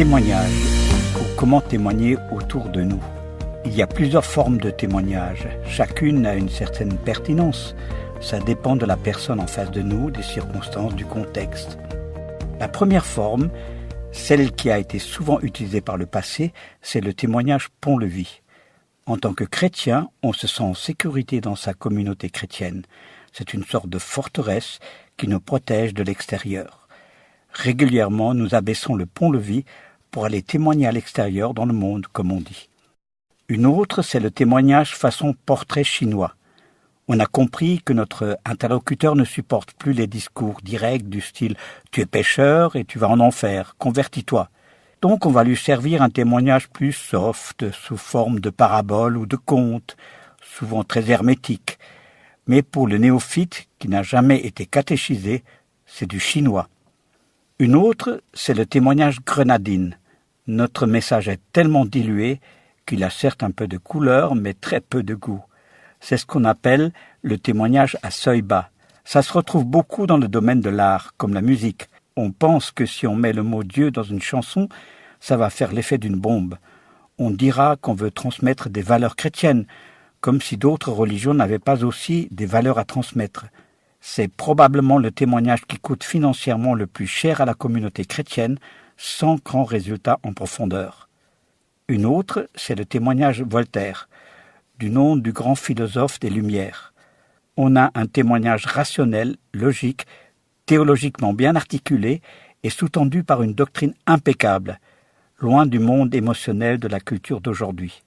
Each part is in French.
témoignage, ou comment témoigner autour de nous. Il y a plusieurs formes de témoignage. Chacune a une certaine pertinence. Ça dépend de la personne en face de nous, des circonstances, du contexte. La première forme, celle qui a été souvent utilisée par le passé, c'est le témoignage pont-levis. En tant que chrétien, on se sent en sécurité dans sa communauté chrétienne. C'est une sorte de forteresse qui nous protège de l'extérieur. Régulièrement, nous abaissons le pont-levis pour aller témoigner à l'extérieur dans le monde, comme on dit. Une autre, c'est le témoignage façon portrait chinois. On a compris que notre interlocuteur ne supporte plus les discours directs du style « tu es pécheur et tu vas en enfer, convertis-toi ». Donc on va lui servir un témoignage plus soft, sous forme de parabole ou de conte, souvent très hermétique. Mais pour le néophyte qui n'a jamais été catéchisé, c'est du chinois. Une autre, c'est le témoignage grenadine. Notre message est tellement dilué qu'il a certes un peu de couleur, mais très peu de goût. C'est ce qu'on appelle le témoignage à seuil bas. Ça se retrouve beaucoup dans le domaine de l'art, comme la musique. On pense que si on met le mot Dieu dans une chanson, ça va faire l'effet d'une bombe. On dira qu'on veut transmettre des valeurs chrétiennes, comme si d'autres religions n'avaient pas aussi des valeurs à transmettre. C'est probablement le témoignage qui coûte financièrement le plus cher à la communauté chrétienne, sans grand résultat en profondeur. Une autre, c'est le témoignage Voltaire, du nom du grand philosophe des Lumières. On a un témoignage rationnel, logique, théologiquement bien articulé et sous-tendu par une doctrine impeccable, loin du monde émotionnel de la culture d'aujourd'hui.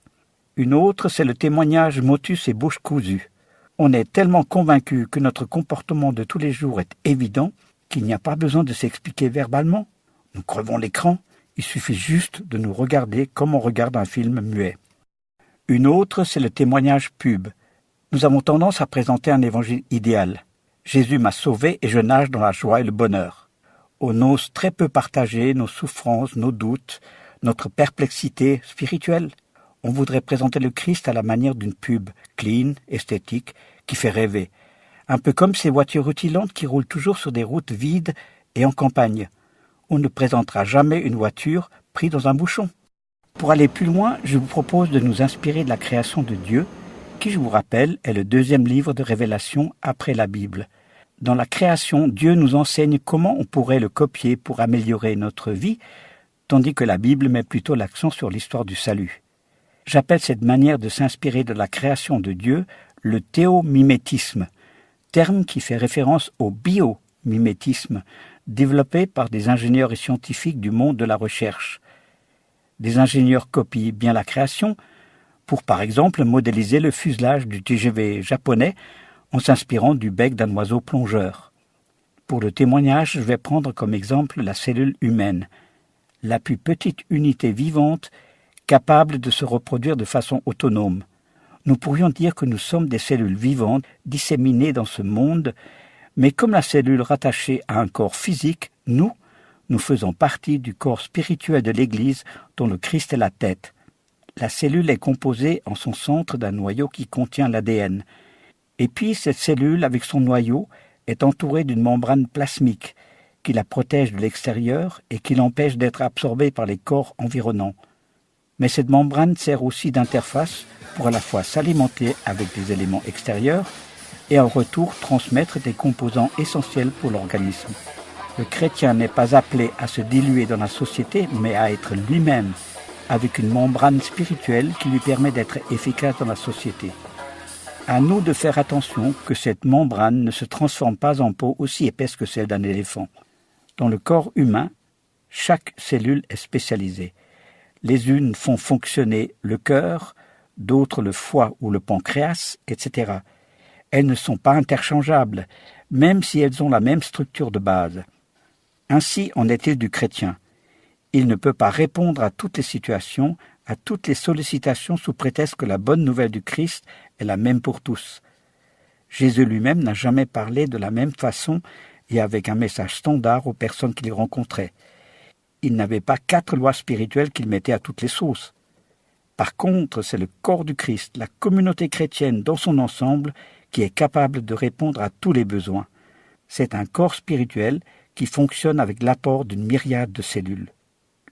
Une autre, c'est le témoignage motus et bouche cousue. On est tellement convaincu que notre comportement de tous les jours est évident qu'il n'y a pas besoin de s'expliquer verbalement. Nous crevons l'écran, il suffit juste de nous regarder comme on regarde un film muet. Une autre, c'est le témoignage pub. Nous avons tendance à présenter un évangile idéal. Jésus m'a sauvé et je nage dans la joie et le bonheur. On ose très peu partager nos souffrances, nos doutes, notre perplexité spirituelle. On voudrait présenter le Christ à la manière d'une pub, clean, esthétique, qui fait rêver. Un peu comme ces voitures rutilantes qui roulent toujours sur des routes vides et en campagne. On ne présentera jamais une voiture prise dans un bouchon. Pour aller plus loin, je vous propose de nous inspirer de la création de Dieu, qui, je vous rappelle, est le deuxième livre de révélation après la Bible. Dans la création, Dieu nous enseigne comment on pourrait le copier pour améliorer notre vie, tandis que la Bible met plutôt l'accent sur l'histoire du salut. J'appelle cette manière de s'inspirer de la création de Dieu le théomimétisme, terme qui fait référence au biomimétisme, développé par des ingénieurs et scientifiques du monde de la recherche. Des ingénieurs copient bien la création pour, par exemple, modéliser le fuselage du TGV japonais en s'inspirant du bec d'un oiseau plongeur. Pour le témoignage, je vais prendre comme exemple la cellule humaine, la plus petite unité vivante capable de se reproduire de façon autonome. Nous pourrions dire que nous sommes des cellules vivantes disséminées dans ce monde, mais comme la cellule rattachée à un corps physique, nous faisons partie du corps spirituel de l'Église dont le Christ est la tête. La cellule est composée en son centre d'un noyau qui contient l'ADN. Et puis cette cellule, avec son noyau, est entourée d'une membrane plasmique qui la protège de l'extérieur et qui l'empêche d'être absorbée par les corps environnants. Mais cette membrane sert aussi d'interface pour à la fois s'alimenter avec des éléments extérieurs et en retour transmettre des composants essentiels pour l'organisme. Le chrétien n'est pas appelé à se diluer dans la société, mais à être lui-même, avec une membrane spirituelle qui lui permet d'être efficace dans la société. À nous de faire attention que cette membrane ne se transforme pas en peau aussi épaisse que celle d'un éléphant. Dans le corps humain, chaque cellule est spécialisée. Les unes font fonctionner le cœur, d'autres le foie ou le pancréas, etc. Elles ne sont pas interchangeables, même si elles ont la même structure de base. Ainsi en est-il du chrétien. Il ne peut pas répondre à toutes les situations, à toutes les sollicitations sous prétexte que la bonne nouvelle du Christ est la même pour tous. Jésus lui-même n'a jamais parlé de la même façon et avec un message standard aux personnes qu'il rencontrait. Il n'avait pas 4 lois spirituelles qu'il mettait à toutes les sauces. Par contre, c'est le corps du Christ, la communauté chrétienne dans son ensemble, qui est capable de répondre à tous les besoins. C'est un corps spirituel qui fonctionne avec l'apport d'une myriade de cellules.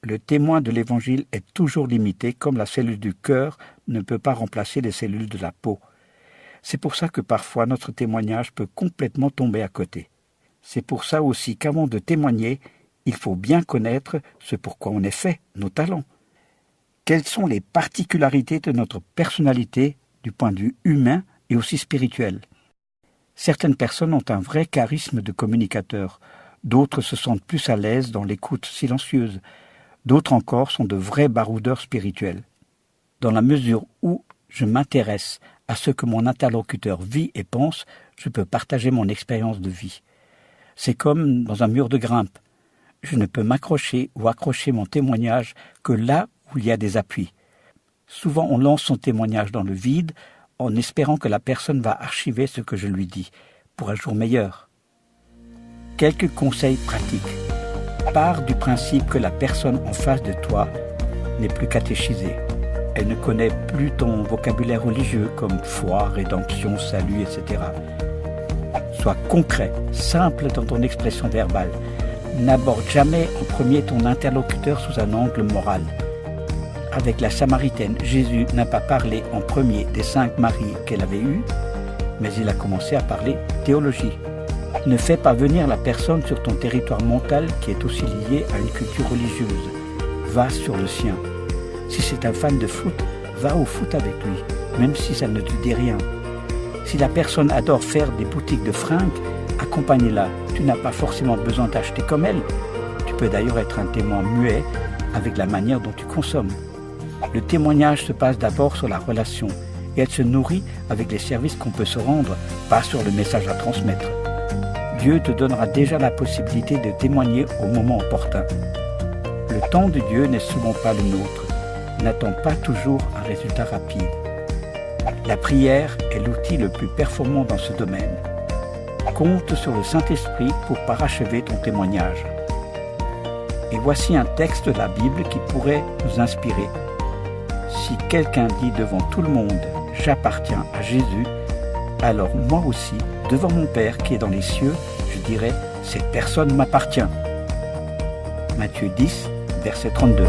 Le témoin de l'Évangile est toujours limité, comme la cellule du cœur ne peut pas remplacer les cellules de la peau. C'est pour ça que parfois notre témoignage peut complètement tomber à côté. C'est pour ça aussi qu'avant de témoigner, il faut bien connaître ce pourquoi on est fait, nos talents. Quelles sont les particularités de notre personnalité du point de vue humain et aussi spirituel? Certaines personnes ont un vrai charisme de communicateur, d'autres se sentent plus à l'aise dans l'écoute silencieuse, d'autres encore sont de vrais baroudeurs spirituels. Dans la mesure où je m'intéresse à ce que mon interlocuteur vit et pense, je peux partager mon expérience de vie. C'est comme dans un mur de grimpe. Je ne peux m'accrocher ou accrocher mon témoignage que là où il y a des appuis. Souvent, on lance son témoignage dans le vide en espérant que la personne va archiver ce que je lui dis pour un jour meilleur. Quelques conseils pratiques. Pars du principe que la personne en face de toi n'est plus catéchisée. Elle ne connaît plus ton vocabulaire religieux comme foi, rédemption, salut, etc. Sois concret, simple dans ton expression verbale. N'aborde jamais en premier ton interlocuteur sous un angle moral. Avec la Samaritaine, Jésus n'a pas parlé en premier des 5 maris qu'elle avait eus, mais il a commencé à parler théologie. Ne fais pas venir la personne sur ton territoire mental qui est aussi lié à une culture religieuse. Va sur le sien. Si c'est un fan de foot, va au foot avec lui, même si ça ne te dit rien. Si la personne adore faire des boutiques de fringues, accompagne-la. Tu n'as pas forcément besoin d'acheter comme elle. Tu peux d'ailleurs être un témoin muet avec la manière dont tu consommes. Le témoignage se passe d'abord sur la relation et elle se nourrit avec les services qu'on peut se rendre, pas sur le message à transmettre. Dieu te donnera déjà la possibilité de témoigner au moment opportun. Le temps de Dieu n'est souvent pas le nôtre. N'attends pas toujours un résultat rapide. La prière est l'outil le plus performant dans ce domaine. Compte sur le Saint-Esprit pour parachever ton témoignage. Et voici un texte de la Bible qui pourrait nous inspirer. Si quelqu'un dit devant tout le monde « J'appartiens à Jésus », alors moi aussi, devant mon Père qui est dans les cieux, je dirai « Cette personne m'appartient ». Matthieu 10, verset 32.